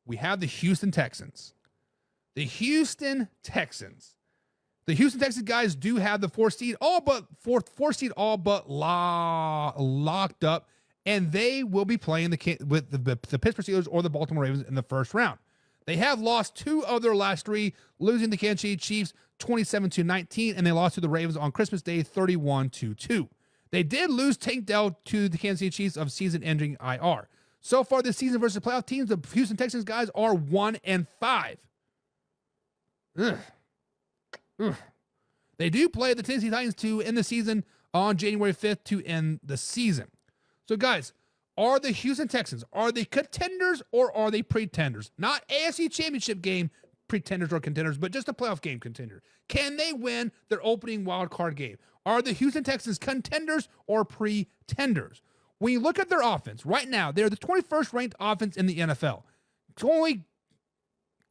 we have the Houston Texans. The Houston Texans. The Houston Texans guys do have the four seed all but locked up, and they will be playing with the Pittsburgh Steelers or the Baltimore Ravens in the first round. They have lost 2 of their last 3, losing the Kansas City Chiefs 27-19, and they lost to the Ravens on Christmas Day 31-2. They did lose Tank Dell to the Kansas City Chiefs of season-ending IR. So far this season versus playoff teams, the Houston Texans guys are 1-5. Ugh. They do play the Tennessee Titans to end the season on January 5th to end the season. So, guys, are the Houston Texans, are they contenders or are they pretenders? Not AFC Championship game pretenders or contenders, but just a playoff game contender. Can they win their opening wild card game? Are the Houston Texans contenders or pretenders? When you look at their offense, right now, they're the 21st ranked offense in the NFL. It's only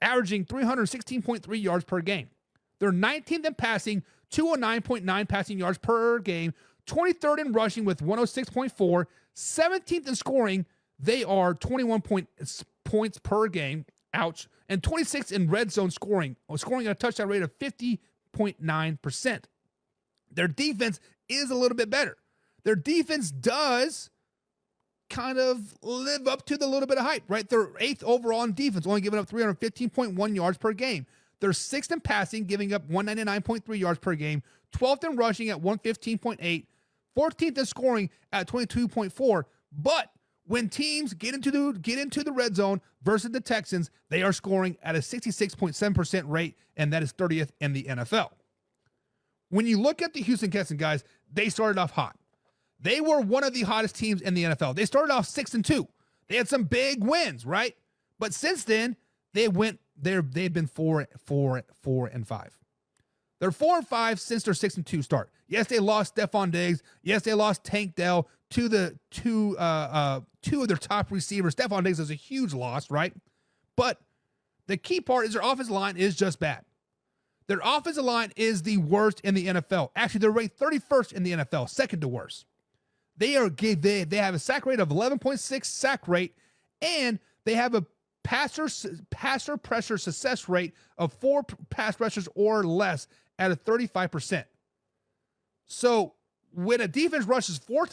averaging 316.3 yards per game. They're 19th in passing, 209.9 passing yards per game, 23rd in rushing with 106.4, 17th in scoring. They are 21 points per game. Ouch. And 26th in red zone scoring at a touchdown rate of 50.9%. Their defense is a little bit better. Their defense does kind of live up to the little bit of hype, right? They're 8th overall in defense, only giving up 315.1 yards per game. They're 6th in passing, giving up 199.3 yards per game, 12th in rushing at 115.8, 14th in scoring at 22.4. But when teams get into the red zone versus the Texans, they are scoring at a 66.7% rate, and that is 30th in the NFL. When you look at the Houston Texans guys, they started off hot. They were one of the hottest teams in the NFL. They started off 6-2. They had some big wins, right? But since then, they've been 4-5. They're 4-5 since their 6-2 start. Yes, they lost Stephon Diggs. Yes, they lost Tank Dell to the two of their top receivers. Stephon Diggs is a huge loss, right? But the key part is their offensive line is just bad. Their offensive line is the worst in the NFL. Actually, they're ranked 31st in the NFL, second to worst. They have a sack rate of 11.6 sack rate, and they have a passer pressure success rate of 4 pass rushes or less at a 35%. So when a defense rushes four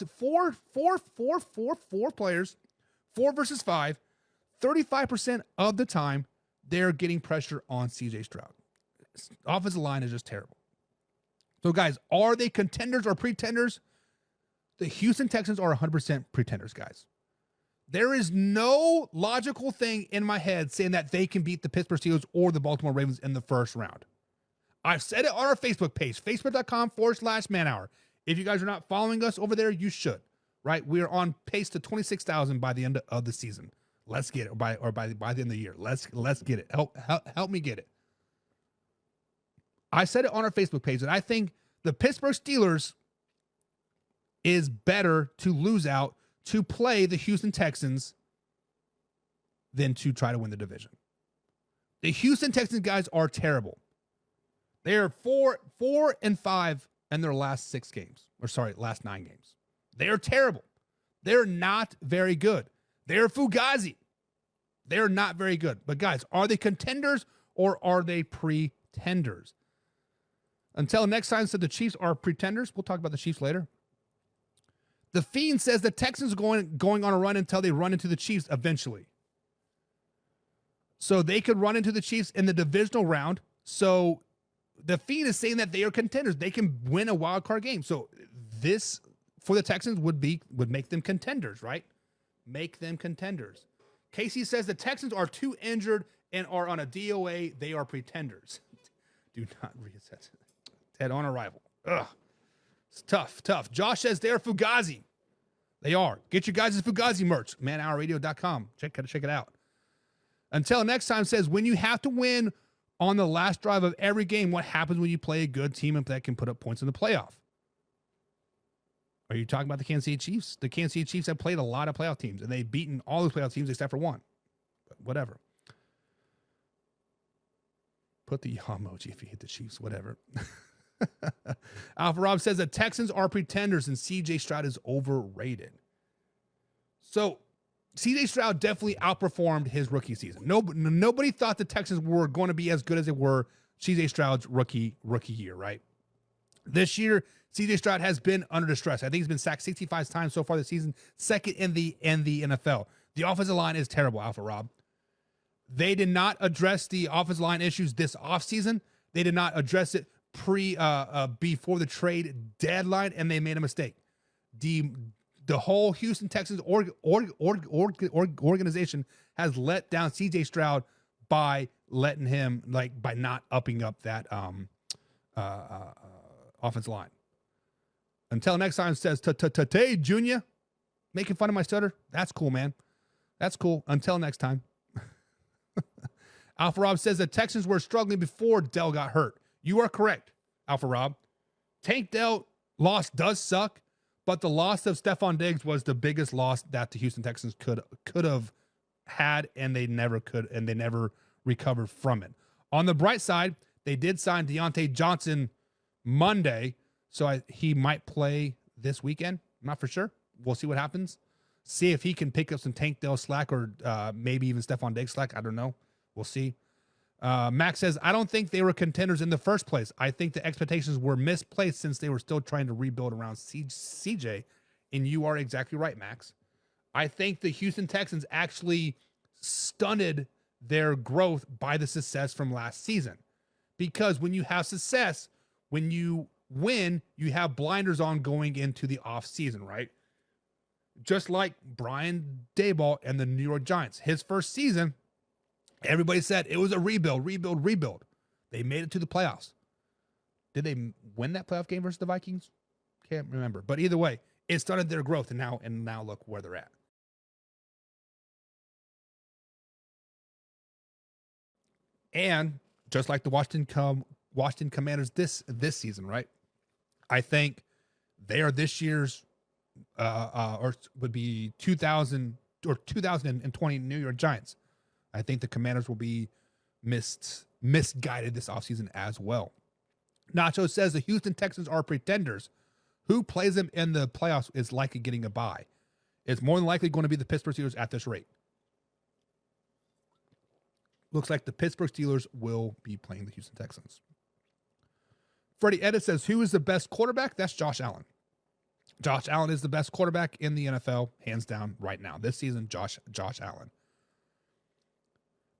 players, 4 versus 5, 35% of the time they're getting pressure on CJ Stroud. Offensive line is just terrible. So guys, are they contenders or pretenders? The Houston Texans are 100% pretenders, guys. There is no logical thing in my head saying that they can beat the Pittsburgh Steelers or the Baltimore Ravens in the first round. I've said it on our Facebook page, facebook.com/manhour. If you guys are not following us over there, you should, right? We are on pace to 26,000 by the end of the season. Let's get it, by the end of the year. Let's get it. Help me get it. I said it on our Facebook page that I think the Pittsburgh Steelers is better to lose out to play the Houston Texans than to try to win the division. The Houston Texans guys are terrible. They are 4-5 in their last 9 games. They are terrible. They're not very good. They're fugazi. They're not very good. But guys, are they contenders or are they pretenders? Until next time, said the Chiefs are pretenders. We'll talk about the Chiefs later. The Fiend says the Texans are going on a run until they run into the Chiefs eventually. So they could run into the Chiefs in the divisional round. So the Fiend is saying that they are contenders. They can win a wild card game. So this for the Texans would make them contenders, right? Make them contenders. Casey says the Texans are too injured and are on a DOA. They are pretenders. Do not reassess it. Ted on arrival. Ugh. It's tough. Josh says they're fugazi. They are. Get your guys' fugazi merch. manhourradio.com. Check it out. Until next time, says when you have to win on the last drive of every game, what happens when you play a good team that can put up points in the playoff? Are you talking about the Kansas City Chiefs? The Kansas City Chiefs have played a lot of playoff teams, and they've beaten all those playoff teams except for one. But whatever. Put the yaw emoji if you hit the Chiefs. Whatever. Alpha Rob says the Texans are pretenders and CJ Stroud is overrated. So CJ Stroud definitely outperformed his rookie season. Nobody thought the Texans were going to be as good as they were CJ Stroud's rookie year, right? This year, CJ Stroud has been under distress. I think he's been sacked 65 times so far this season, second in the NFL. The offensive line is terrible, Alpha Rob. They did not address the offensive line issues this offseason. They did not address it before the trade deadline, and they made a mistake. The whole Houston Texans organization has let down CJ Stroud by letting him, by not upping up that offensive line. Until next time, says Tay Junior, making fun of my stutter. That's cool, man. That's cool. Until next time. Alpha Rob says the Texans were struggling before Dell got hurt. You are correct, Alpha Rob. Tank Dell loss does suck, but the loss of Stephon Diggs was the biggest loss that the Houston Texans could have had, and they never could, and they never recovered from it. On the bright side, they did sign Deontay Johnson Monday, so he might play this weekend. I'm not for sure. We'll see what happens. See if he can pick up some Tank Dell slack or maybe even Stephon Diggs slack. I don't know. We'll see. Max says, I don't think they were contenders in the first place. I think the expectations were misplaced since they were still trying to rebuild around CJ. And you are exactly right, Max. I think the Houston Texans actually stunted their growth by the success from last season. Because when you have success, when you win, you have blinders on going into the offseason, right? Just like Brian Daboll and the New York Giants. His first season, everybody said it was a rebuild. They made it to the playoffs. Did they win that playoff game versus the Vikings? Can't remember. But either way, it started their growth, and now look where they're at. And just like the Washington Commanders this season, right? I think they are this year's or would be 2020 New York Giants. I think the Commanders will be misguided this offseason as well. Nacho says the Houston Texans are pretenders. Who plays them in the playoffs is likely getting a bye. It's more than likely going to be the Pittsburgh Steelers at this rate. Looks like the Pittsburgh Steelers will be playing the Houston Texans. Freddie Edit says, who is the best quarterback? That's Josh Allen. Josh Allen is the best quarterback in the NFL, hands down, right now. This season, Josh Allen.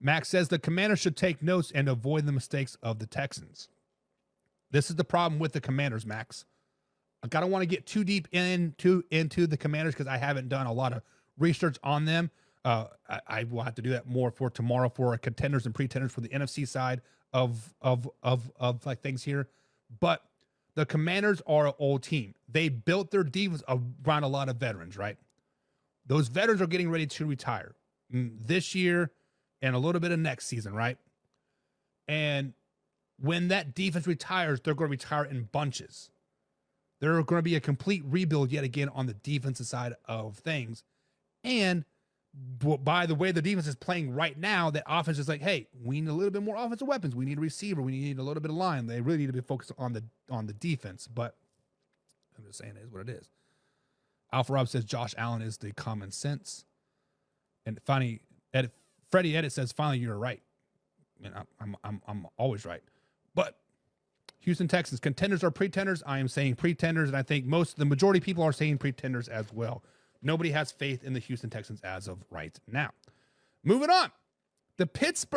Max says the Commanders should take notes and avoid the mistakes of the Texans. This is the problem with the Commanders, Max. I don't want to get too deep into the Commanders because I haven't done a lot of research on them. I will have to do that more for tomorrow for contenders and pretenders for the NFC side of like things here. But the Commanders are an old team. They built their defense around a lot of veterans, right? Those veterans are getting ready to retire this year and a little bit of next season, right? And when that defense retires, they're going to retire in bunches. There are going to be a complete rebuild yet again on the defensive side of things. And by the way the defense is playing right now, that offense is like, hey, we need a little bit more offensive weapons. We need a receiver. We need a little bit of line. They really need to be focused on the defense. But I'm just saying it is what it is. Alpha Rob says Josh Allen is the common sense. And finally, Freddie Edit says, finally, you're right. I'm always right. But Houston Texans, contenders or pretenders? I am saying pretenders, and I think the majority of people are saying pretenders as well. Nobody has faith in the Houston Texans as of right now. Moving on. The Pittsburgh